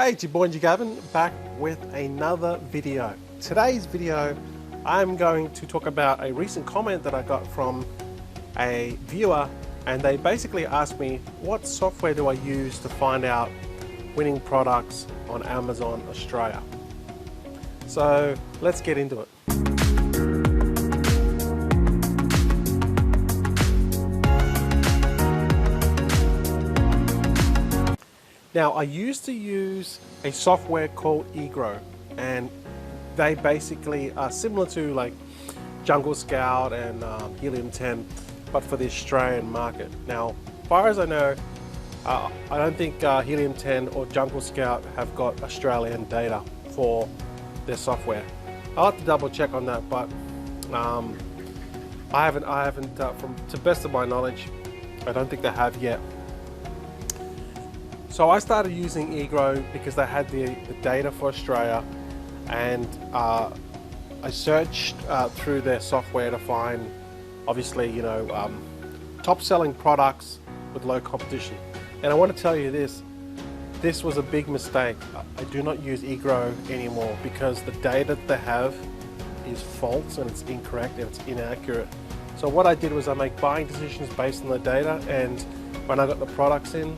Hey, it's your boy Ng Gavin back with another video. Today's video, I'm going to talk about a recent comment that I got from a viewer, and they basically asked me, what software do I use to find out winning products on Amazon Australia? So let's get into it. Now, I used to use a software called eGrow, and they basically are similar to like Jungle Scout and Helium 10, but for the Australian market. Now, as far as I know, I don't think Helium 10 or Jungle Scout have got Australian data for their software. I'll have to double check on that, but I haven't from to the best of my knowledge, I don't think they have yet. So I started using eGrow because they had the data for Australia, and I searched through their software to find, obviously, top selling products with low competition. And I want to tell you this was a big mistake. I do not use eGrow anymore because the data that they have is false and it's incorrect and it's inaccurate. So what I did was I make buying decisions based on the data, and when I got the products in,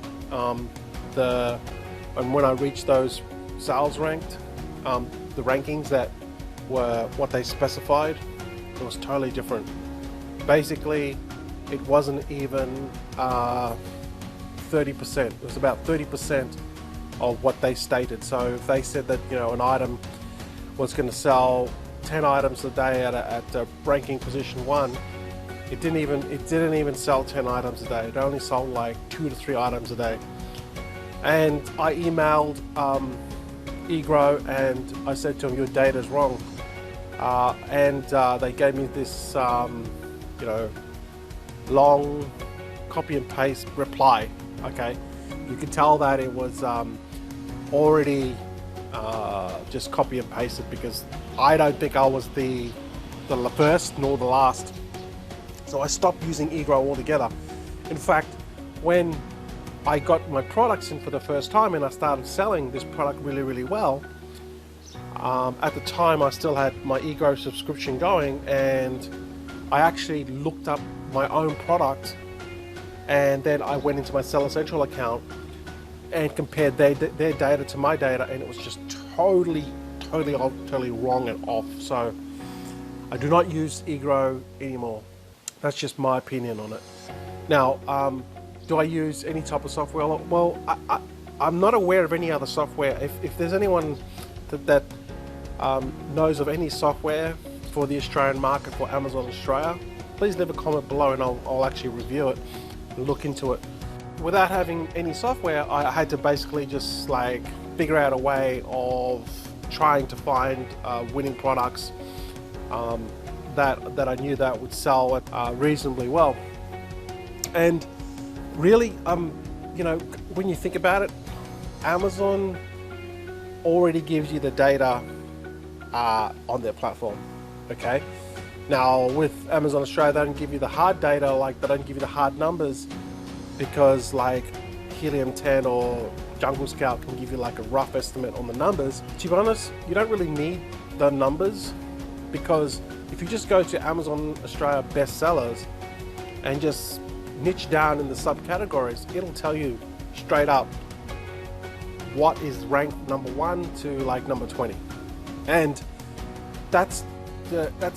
and when I reached those sales ranked, the rankings that were what they specified, it was totally different. Basically, it wasn't even 30%. It was about 30% of what they stated. So if they said that an item was going to sell 10 items a day at ranking position 1, it didn't even sell 10 items a day. It only sold like 2 to 3 items a day. And I emailed eGrow and I said to them, your data's wrong. And they gave me this, long copy and paste reply. Okay, you could tell that it was already just copy and pasted, because I don't think I was the first nor the last. So I stopped using eGrow altogether. In fact, when I got my products in for the first time and I started selling this product really, really well, at the time I still had my eGrow subscription going, and I actually looked up my own product, and then I went into my Seller Central account and compared their data to my data, and it was just totally wrong and off. So I do not use eGrow anymore. That's just my opinion on it. Now, do I use any type of software? Well, I'm not aware of any other software. If there's anyone that knows of any software for the Australian market for Amazon Australia, please leave a comment below and I'll actually review it and look into it. Without having any software, I had to basically just like figure out a way of trying to find winning products that I knew that would sell reasonably well. And really, when you think about it, Amazon already gives you the data on their platform. Okay. Now with Amazon Australia, they don't give you the hard data, like they don't give you the hard numbers, because like Helium 10 or Jungle Scout can give you like a rough estimate on the numbers. To be honest, you don't really need the numbers, because if you just go to Amazon Australia bestsellers and just niche down in the subcategories, it'll tell you straight up what is ranked number 1 to like number 20, and that's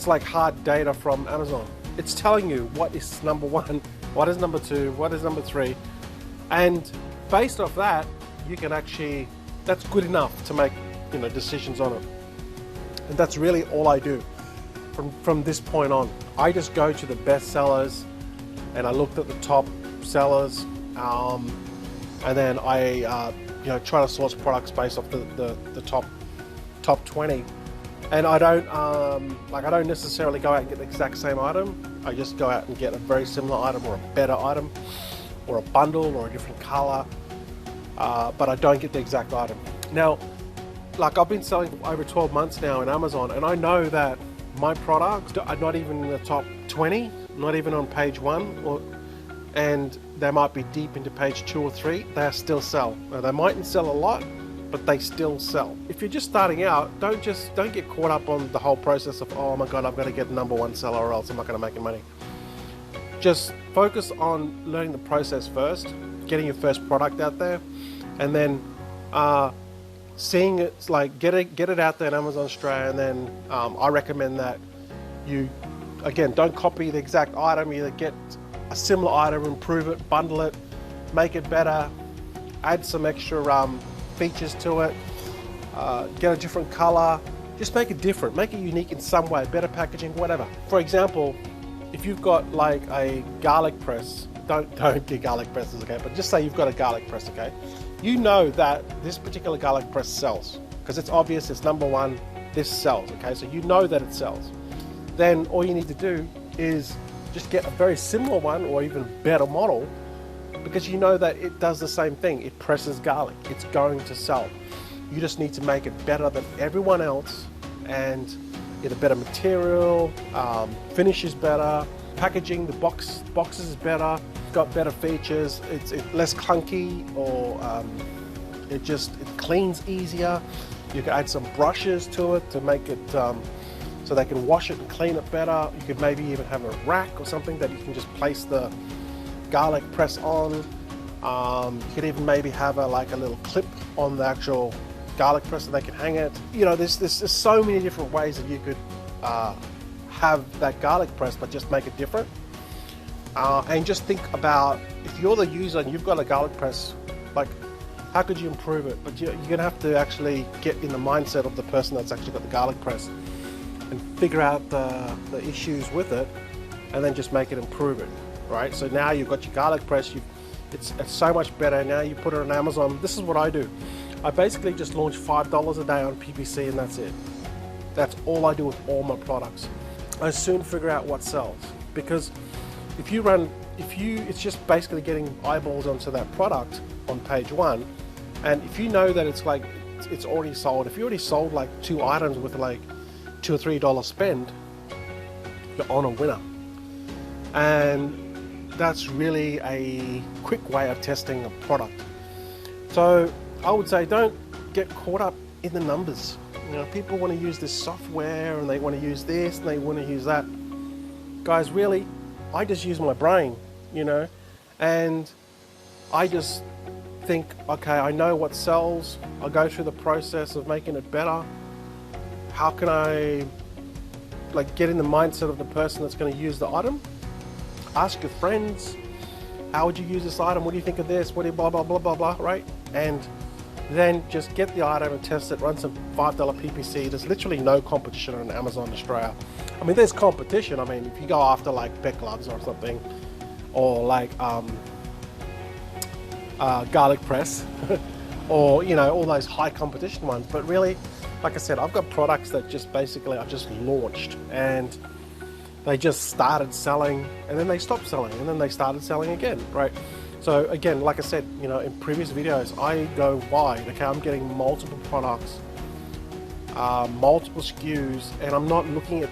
like hard data from Amazon. It's telling you what is number 1, what is number 2, what is number 3, and based off that, you can actually, that's good enough to make decisions on it. And that's really all I do from this point on. I just go to the best sellers and I looked at the top sellers, and then I try to source products based off the top 20. And I don't necessarily go out and get the exact same item. I just go out and get a very similar item or a better item or a bundle or a different color, but I don't get the exact item. Now, like I've been selling for over 12 months now in Amazon, and I know that my products are not even in the top 20, not even on page 1, and they might be deep into page 2 or 3, they still sell. Now, they mightn't sell a lot, but they still sell. If you're just starting out, don't get caught up on the whole process of, oh my God, I've got to get #1 seller or else I'm not going to make any money. Just focus on learning the process first, getting your first product out there, and then seeing it, like get it out there in Amazon Australia. And then I recommend that you, again, don't copy the exact item. Either get a similar item, improve it, bundle it, make it better, add some extra features to it, get a different color, just make it different, make it unique in some way, better packaging, whatever. For example, if you've got like a garlic press, don't get garlic presses, okay, but just say you've got a garlic press, okay, you know that this particular garlic press sells because it's obvious, it's #1, this sells, okay, so you know that it sells. Then all you need to do is just get a very similar one or even better model, because you know that it does the same thing. It presses garlic, it's going to sell. You just need to make it better than everyone else, and either better material, finish is better, packaging, the boxes is better, got better features, it's less clunky, or it cleans easier. You can add some brushes to it to make it so they can wash it and clean it better. You could maybe even have a rack or something that you can just place the garlic press on. You could even maybe have a little clip on the actual garlic press so they can hang it. You know, there's so many different ways that you could have that garlic press, but just make it different. And just think about, if you're the user and you've got a garlic press, like, how could you improve it? But you're gonna have to actually get in the mindset of the person that's actually got the garlic press and figure out the issues with it, and then just make it, improve it, right? So now you've got your garlic press, it's so much better. Now you put it on Amazon. This is what I do. I basically just launch $5 a day on PPC, and that's it. That's all I do with all my products. I soon figure out what sells, because it's just basically getting eyeballs onto that product on page 1, and if you know that it's already sold, if you already sold like 2 items with like $2 or $3 spend, you're on a winner. And that's really a quick way of testing a product. So I would say, don't get caught up in the numbers. You know, people want to use this software and they want to use this and they want to use that. Guys, really, I just use my brain, you know, and I just think, okay, I know what sells. I'll go through the process of making it better. How can I get in the mindset of the person that's going to use the item? Ask your friends, how would you use this item? What do you think of this? What do you blah, blah, blah, blah, blah, right? And then just get the item and test it, run some $5 PPC. There's literally no competition on Amazon Australia. I mean, there's competition. I mean, if you go after like pet gloves or something, or like garlic press, or, you know, all those high competition ones. But really, like I said, I've got products that just basically I've just launched, and they just started selling, and then they stopped selling, and then they started selling again, right? So again, like I said, you know, in previous videos, I go wide. Okay, I'm getting multiple products, multiple SKUs, and I'm not looking at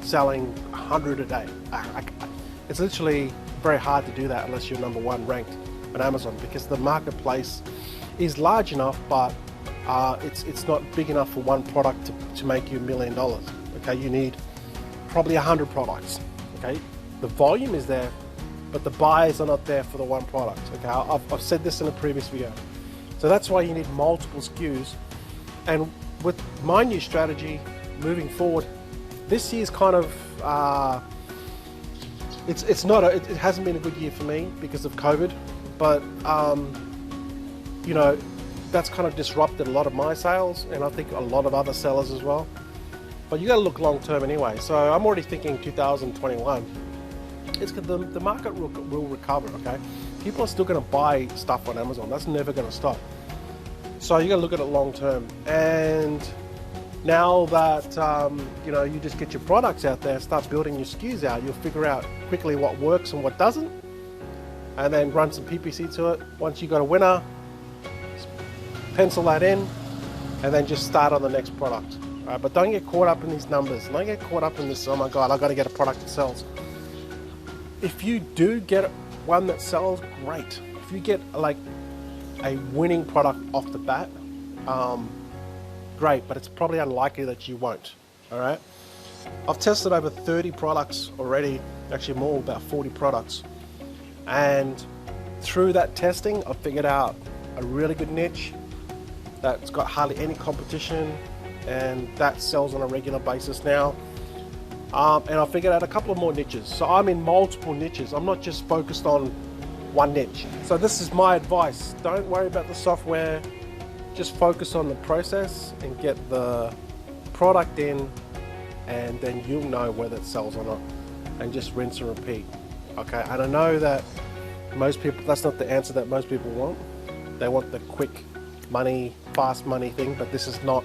selling 100 a day. It's literally very hard to do that unless you're #1 ranked on Amazon, because the marketplace is large enough, but it's not big enough for one product to make you $1 million. Okay, you need probably 100 products. Okay, the volume is there, but the buyers are not there for the one product. Okay, I've said this in a previous video. So that's why you need multiple SKUs. And with my new strategy moving forward, this year's kind of it hasn't been a good year for me because of COVID, but you know, that's kind of disrupted a lot of my sales, and I think a lot of other sellers as well. But you got to look long term anyway. So I'm already thinking 2021. It's the market will recover. Okay, people are still going to buy stuff on Amazon. That's never going to stop. So you got to look at it long term. And now that you know, you just get your products out there, start building your SKUs out, you'll figure out quickly what works and what doesn't, and then run some PPC to it. Once you got a winner, pencil that in, and then just start on the next product. Right? But don't get caught up in these numbers. Don't get caught up in this, oh my God, I've got to get a product that sells. If you do get one that sells, great. If you get like a winning product off the bat, great, but it's probably unlikely that you won't. All right. I've tested over 30 products already, actually more, about 40 products. And through that testing, I figured out a really good niche that's got hardly any competition, and that sells on a regular basis now. And I figured out a couple of more niches. So I'm in multiple niches. I'm not just focused on one niche. So this is my advice. Don't worry about the software. Just focus on the process and get the product in, and then you'll know whether it sells or not. And just rinse and repeat. Okay, and I know that most people, that's not the answer that most people want. They want the quick money, fast money thing, but this is not.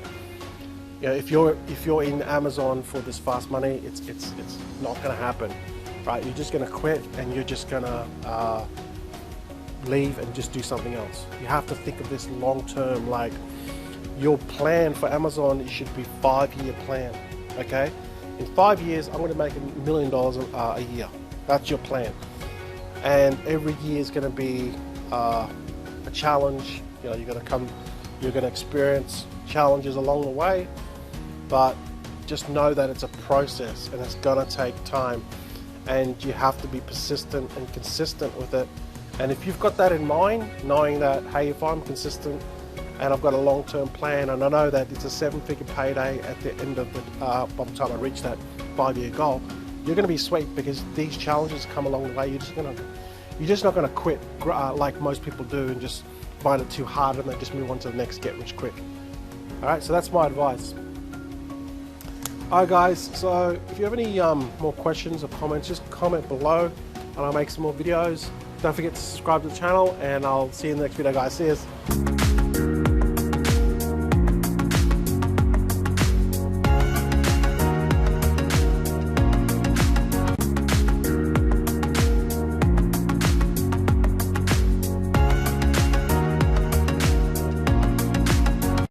You know, if you're in Amazon for this fast money, it's not going to happen, right? You're just going to quit, and you're just going to leave and just do something else. You have to think of this long term. Like, your plan for Amazon, it should be 5-year plan. Okay, in 5 years, I'm going to make $1 million a year. That's your plan, and every year is going to be a challenge. You know, you're going to experience challenges along the way, but just know that it's a process and it's going to take time, and you have to be persistent and consistent with it. And if you've got that in mind, knowing that, hey, if I'm consistent and I've got a long-term plan, and I know that it's a 7-figure payday at the end of the by the time I reach that 5-year goal, you're going to be sweet, because these challenges come along the way. You're just not going to quit like most people do and just find it too hard and then just move on to the next get rich quick. All right, so that's my advice. All right, guys, so if you have any more questions or comments, just comment below and I'll make some more videos. Don't forget to subscribe to the channel, and I'll see you in the next video, guys. See you.